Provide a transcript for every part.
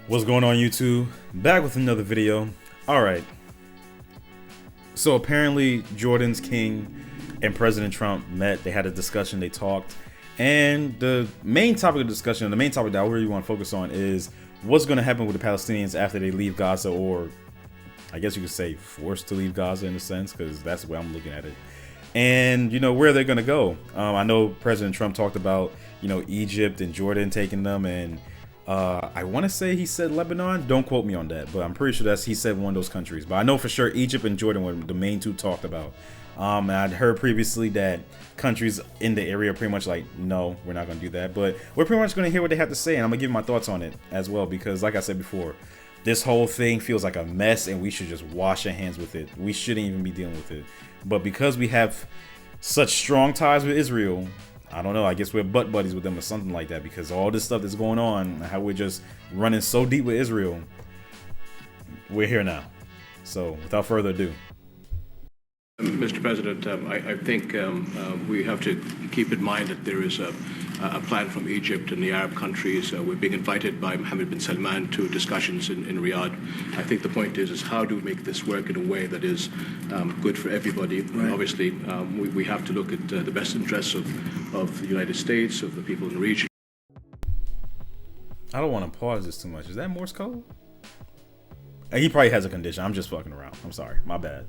What's going on, YouTube? Back with another video. Alright, so apparently Jordan's king and President Trump met. They had a discussion, they talked, and the main topic of discussion, the main topic that I really want to focus on is what's going to happen with the Palestinians after they leave Gaza, or I guess you could say forced to leave Gaza in a sense, because that's the way I'm looking at it. And you know, where they're going to go. I know President Trump talked about, you know, Egypt and Jordan taking them, and I want to say he said Lebanon. Don't quote me on that, but I'm pretty sure he said one of those countries. But I know for sure Egypt and Jordan were the main two talked about. And I'd heard previously that countries in the area are pretty much like, no, we're not going to do that. But we're pretty much going to hear what they have to say, and I'm going to give my thoughts on it as well. Because like I said before, this whole thing feels like a mess, and we should just wash our hands with it. We shouldn't even be dealing with it. But because we have such strong ties with Israel, I don't know, I guess we're butt buddies with them or something like that, because all this stuff that's going on, how we're just running so deep with Israel, we're here now. So without further ado. Mr. President, I think we have to keep in mind that there is a plan from Egypt and the Arab countries. We're being invited by Mohammed bin Salman to discussions in Riyadh. I think the point is how do we make this work in a way that is good for everybody? Right. Obviously, we have to look at the best interests of the United States, of the people in the region. I don't want to pause this too much. Is that Morse code? He probably has a condition. I'm just fucking around. I'm sorry. My bad.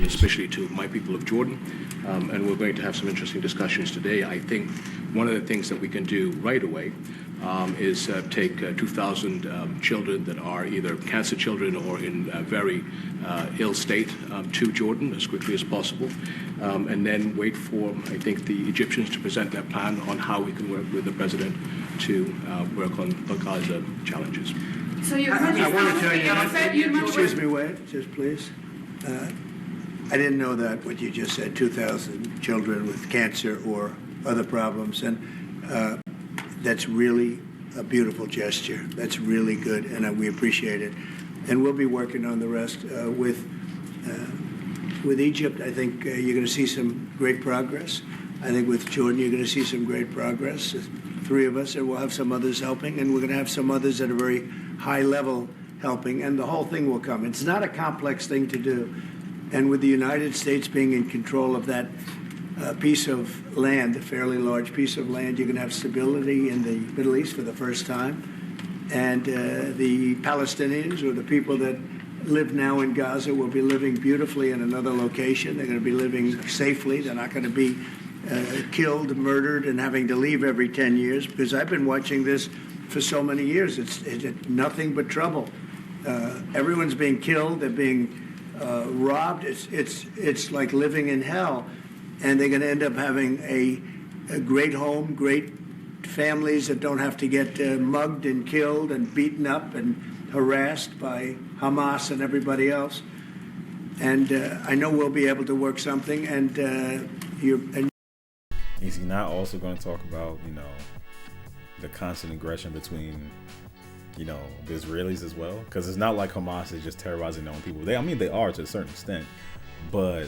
Especially to my people of Jordan, and we're going to have some interesting discussions today. I think one of the things that we can do right away is take 2,000 children that are either cancer children or in a very ill state to Jordan as quickly as possible, and then wait for, I think, the Egyptians to present their plan on how we can work with the president to work on the Gaza challenges. So I want to tell you, excuse me, wait, just please. I didn't know that, what you just said, 2,000 children with cancer or other problems, and that's really a beautiful gesture. That's really good, and we appreciate it. And we'll be working on the rest with Egypt. I think you're going to see some great progress. I think with Jordan, you're going to see some great progress. Three of us, and we'll have some others helping, and we're going to have some others at a very high level helping, and the whole thing will come. It's not a complex thing to do. And with the United States being in control of that piece of land, a fairly large piece of land, you're going to have stability in the Middle East for the first time. And the Palestinians, or the people that live now in Gaza, will be living beautifully in another location. They're going to be living safely. They're not going to be killed, murdered, and having to leave every 10 years. Because I've been watching this for so many years. It's nothing but trouble. Everyone's being killed. They're being robbed. It's like living in hell, and they're going to end up having a great home, great families that don't have to get mugged and killed and beaten up and harassed by Hamas and everybody else. And I know we'll be able to work something. And is he not also going to talk about, you know, the constant aggression between, you know, the Israelis as well? Because it's not like Hamas is just terrorizing their own people. I mean, they are to a certain extent, but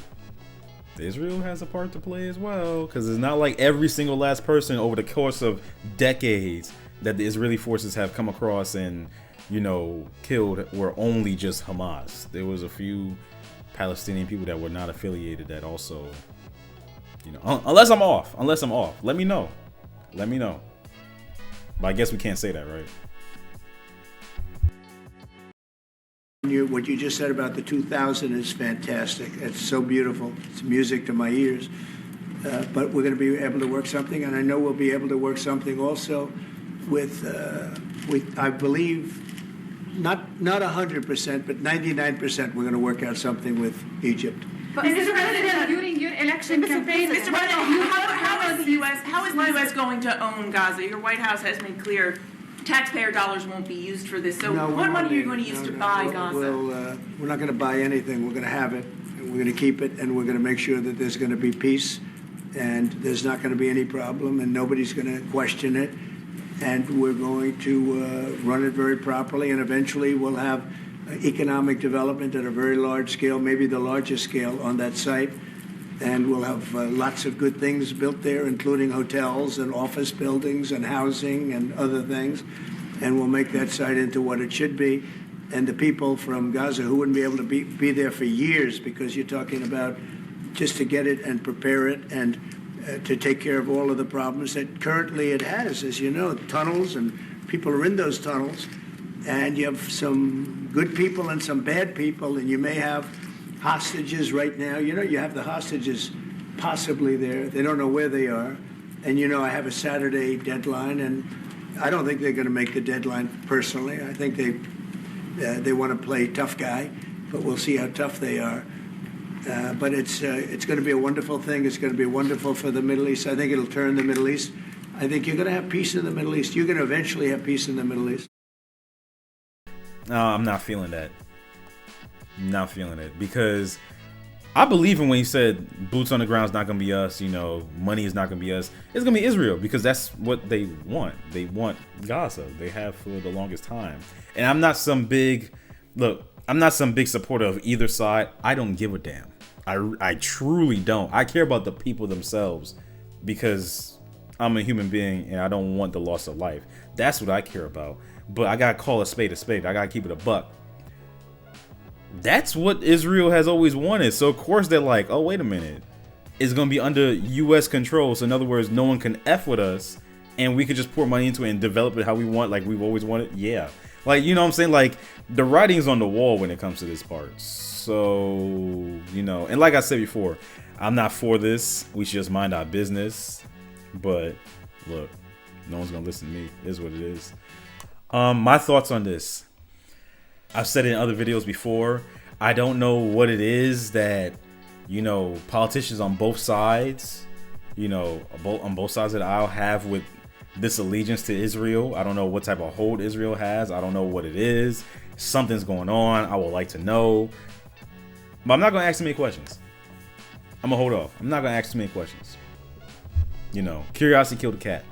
Israel has a part to play as well. Because it's not like every single last person over the course of decades that the Israeli forces have come across and, you know, killed were only just Hamas. There was a few Palestinian people that were not affiliated that also, you know, unless I'm off. Let me know. But I guess we can't say that, right? What you just said about the 2,000 is fantastic. It's so beautiful. It's music to my ears. But we're going to be able to work something, and I know we'll be able to work something also with I believe, not 100%, but 99%. We're going to work out something with Egypt. But Mr. President, during your election campaign, Mr. President, how is the U.S. going to own Gaza? Your White House has made clear taxpayer dollars won't be used for this. So what money are you going to use to buy Gaza? We're not going to buy anything. We're going to have it, and we're going to keep it, and we're going to make sure that there's going to be peace, and there's not going to be any problem, and nobody's going to question it, and we're going to run it very properly, and eventually we'll have economic development at a very large scale, maybe the largest scale on that site. And we'll have lots of good things built there, including hotels and office buildings and housing and other things. and we'll make that site into what it should be. And the people from Gaza who wouldn't be able to be there for years, because you're talking about just to get it and prepare it and to take care of all of the problems that currently it has, as you know, tunnels, and people are in those tunnels, and you have some good people and some bad people, and you may have hostages right now. You know, you have the hostages possibly there. They don't know where they are. And, you know, I have a Saturday deadline, and I don't think they're going to make the deadline personally. I think they want to play tough guy, but we'll see how tough they are. But it's going to be a wonderful thing. It's going to be wonderful for the Middle East. I think it'll turn the Middle East. I think you're going to have peace in the Middle East. You're going to eventually have peace in the Middle East. No, I'm not feeling that. Not feeling it, because I believe in when you said boots on the ground is not going to be us, you know, money is not going to be us. It's going to be Israel, because that's what they want. They want Gaza. They have for the longest time. And I'm not some big supporter of either side. I don't give a damn. I truly don't. I care about the people themselves, because I'm a human being and I don't want the loss of life. That's what I care about. But I got to call a spade a spade. I got to keep it a buck. That's what Israel has always wanted. So of course they're like, oh, wait a minute. It's going to be under US control. So in other words, no one can F with us, and we could just pour money into it and develop it how we want, like we've always wanted. Yeah. Like, you know what I'm saying? Like, the writing's on the wall when it comes to this part. So, you know, and like I said before, I'm not for this. We should just mind our business. But look, no one's going to listen to me. It is what it is. My thoughts on this. I've said it in other videos before. I don't know what it is that, you know, politicians on both sides, you know, on both sides of the aisle have with this allegiance to Israel. I don't know what type of hold Israel has. I don't know what it is. Something's going on. I would like to know. But I'm not going to ask too many questions. I'm going to hold off. I'm not going to ask too many questions. You know, curiosity killed a cat.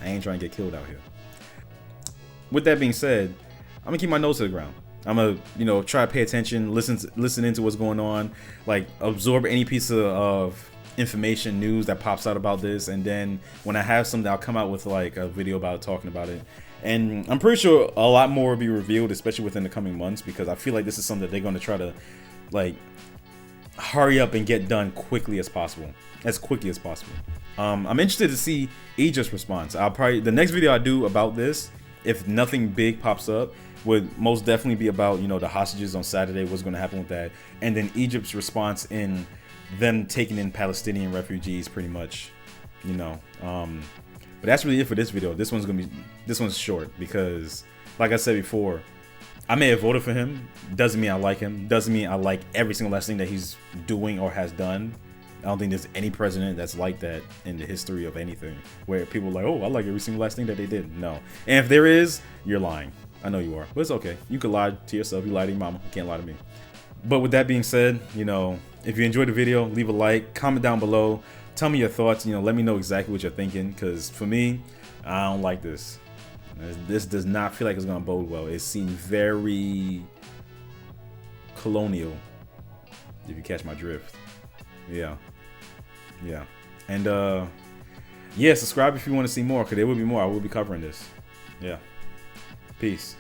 I ain't trying to get killed out here. With that being said, I'm going to keep my nose to the ground. I'm going to, you know, try to pay attention, listen into what's going on, like absorb any piece of information, news that pops out about this. And then when I have something, I'll come out with like a video about it, talking about it. And I'm pretty sure a lot more will be revealed, especially within the coming months, because I feel like this is something that they're going to try to like hurry up and get done as quickly as possible. I'm interested to see Egypt's response. The next video I do about this, if nothing big pops up, would most definitely be about, you know, the hostages on Saturday, what's going to happen with that, and then Egypt's response in them taking in Palestinian refugees, pretty much, you know. But that's really it for this video. This one's short, because like I said before, I may have voted for him. Doesn't mean I like him. Doesn't mean I like every single last thing that he's doing or has done. I don't think there's any president that's like that in the history of anything, where people are like, oh, I like every single last thing that they did. No. And if there is, you're lying. I know you are, but it's okay. You can lie to yourself. You lie to your mama. You can't lie to me. But with that being said, you know, if you enjoyed the video, leave a like, comment down below, tell me your thoughts. You know, let me know exactly what you're thinking, because for me, I don't like this. This does not feel like it's gonna bode well. It seemed very colonial, if you catch my drift. Yeah. And yeah, subscribe if you want to see more, because there will be more. I will be covering this. Yeah. Peace.